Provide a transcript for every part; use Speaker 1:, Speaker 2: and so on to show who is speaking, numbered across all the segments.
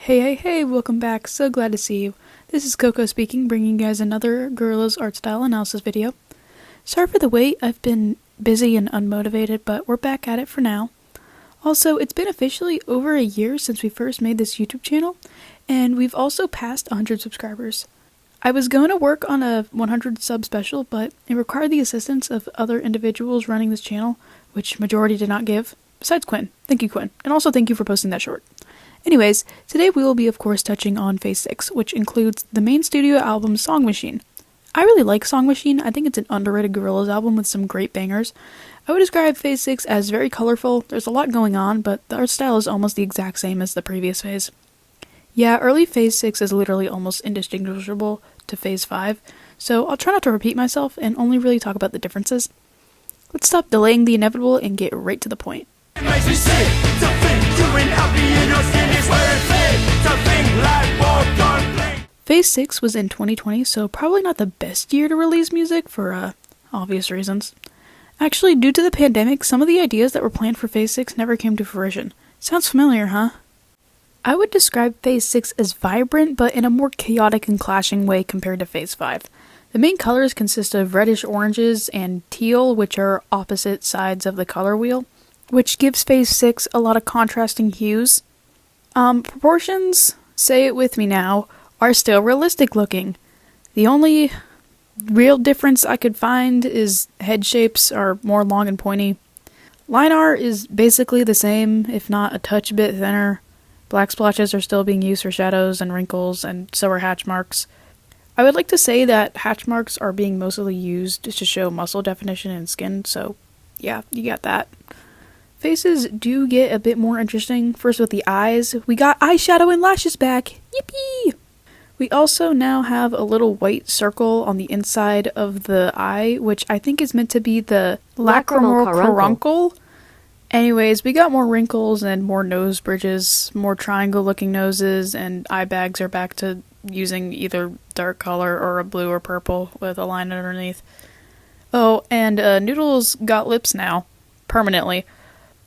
Speaker 1: Hey, welcome back. So glad to see you. This is Coco speaking, bringing you guys another Gorillaz art style analysis video. Sorry for the wait, I've been busy and unmotivated, but we're back at it for now. Also, it's been officially over a year since we first made this YouTube channel, and we've also passed 100 subscribers. I was going to work on a 100 sub special, but it required the assistance of other individuals running this channel, which majority did not give, besides Quinn. Thank you, Quinn. And also thank you for posting that short. Anyways, today we will be of course touching on Phase 6, which includes the main studio album Song Machine. I really like Song Machine. I think it's an underrated Gorillaz album with some great bangers. I would describe Phase 6 as very colorful. There's a lot going on, but the art style is almost the exact same as the previous phase. Yeah, early Phase 6 is literally almost indistinguishable to Phase 5, so I'll try not to repeat myself and only really talk about the differences. Let's stop delaying the inevitable and get right to the point. It makes me sick to think doing happy in your skin is where it fit, to think like walk on plane. Phase 6 was in 2020, so probably not the best year to release music for obvious reasons. Actually, due to the pandemic, some of the ideas that were planned for Phase 6 never came to fruition. Sounds familiar, huh? I would describe Phase 6 as vibrant, but in a more chaotic and clashing way compared to Phase 5. The main colors consist of reddish oranges and teal, which are opposite sides of the color wheel, which gives Phase 6 a lot of contrasting hues. Proportions, say it with me now, are still realistic looking. The only real difference I could find is head shapes are more long and pointy. Line art is basically the same, if not a touch bit thinner. Black splotches are still being used for shadows and wrinkles, and so are hatch marks. I would like to say that hatch marks are being mostly used to show muscle definition and skin, so yeah, you got that. Faces do get a bit more interesting, first with the eyes. We got eyeshadow and lashes back! Yippee! We also now have a little white circle on the inside of the eye, which I think is meant to be the lacrimal caruncle. Anyways, we got more wrinkles and more nose bridges, more triangle-looking noses, and eye bags are back to using either dark color or a blue or purple with a line underneath. Oh, and Noodle's got lips now, permanently.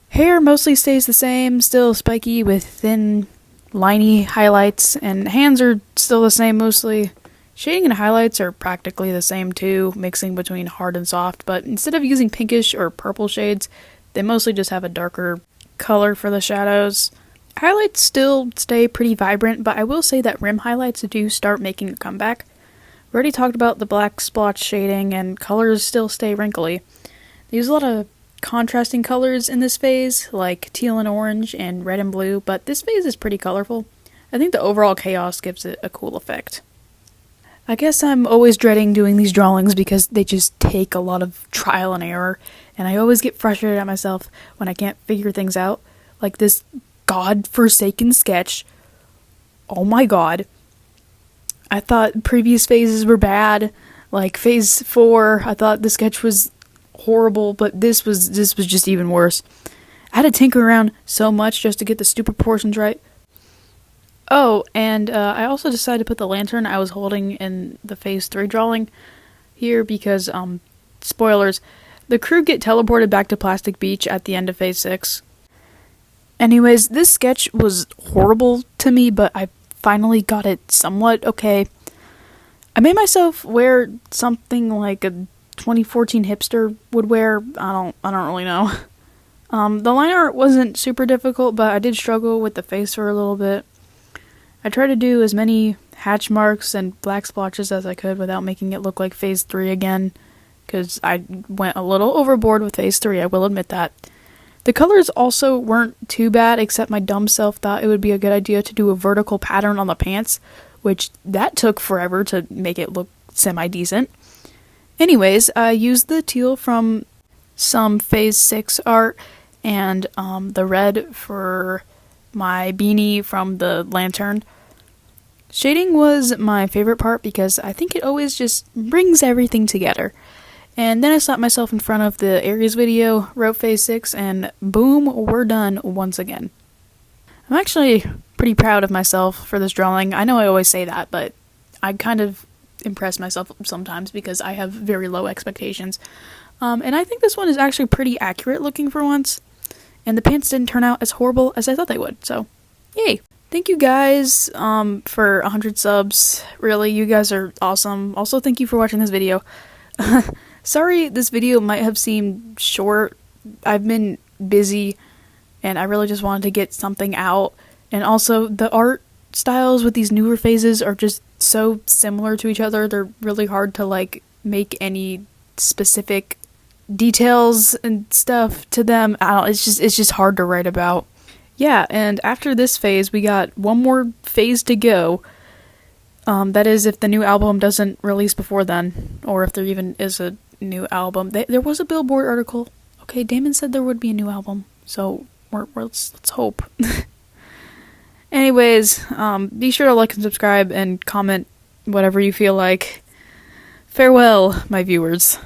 Speaker 1: Hair mostly stays the same, still spiky with thin, liney highlights, and hands are still the same mostly. Shading and highlights are practically the same too, mixing between hard and soft, but instead of using pinkish or purple shades, they mostly just have a darker color for the shadows. Highlights still stay pretty vibrant, but I will say that rim highlights do start making a comeback. We already talked about the black splotch shading, and colors still stay wrinkly. They use a lot of contrasting colors in this phase, like teal and orange and red and blue, but this phase is pretty colorful. I think the overall chaos gives it a cool effect. I guess I'm always dreading doing these drawings because they just take a lot of trial and error, and I always get frustrated at myself when I can't figure things out. Like this god-forsaken sketch. Oh my god. I thought previous phases were bad. Like Phase 4, I thought the sketch was horrible, but this was just even worse. I had to tinker around so much just to get the stupid proportions right. Oh, and I also decided to put the lantern I was holding in the Phase 3 drawing here because, spoilers, the crew get teleported back to Plastic Beach at the end of Phase 6. Anyways, this sketch was horrible to me, but I finally got it somewhat okay. I made myself wear something like a 2014 hipster would wear. I don't really know. The line art wasn't super difficult, but I did struggle with the face for a little bit. I tried to do as many hatch marks and black splotches as I could without making it look like Phase 3 again, because I went a little overboard with Phase 3, I will admit that. The colors also weren't too bad, except my dumb self thought it would be a good idea to do a vertical pattern on the pants, which that took forever to make it look semi-decent. Anyways, I used the teal from some Phase 6 art, and the red for my beanie from the lantern. Shading was my favorite part because I think it always just brings everything together. And then I slapped myself in front of the Aries video, wrote Phase 6, and boom, we're done once again. I'm actually pretty proud of myself for this drawing. I know I always say that, but I kind of impress myself sometimes because I have very low expectations. And I think this one is actually pretty accurate looking for once. And the pants didn't turn out as horrible as I thought they would, so yay! Thank you guys for 100 subs. Really, you guys are awesome. Also, thank you for watching this video. Sorry this video might have seemed short. I've been busy and I really just wanted to get something out. And also, the art styles with these newer phases are just so similar to each other. They're really hard to like make any specific details and stuff to them. It's just hard to write about. Yeah, and after this phase, we got one more phase to go. That is, if the new album doesn't release before then, or if there even is a new album. There was a Billboard article. Okay, Damon said there would be a new album, so let's hope. Anyways, be sure to like and subscribe and comment whatever you feel like. Farewell, my viewers.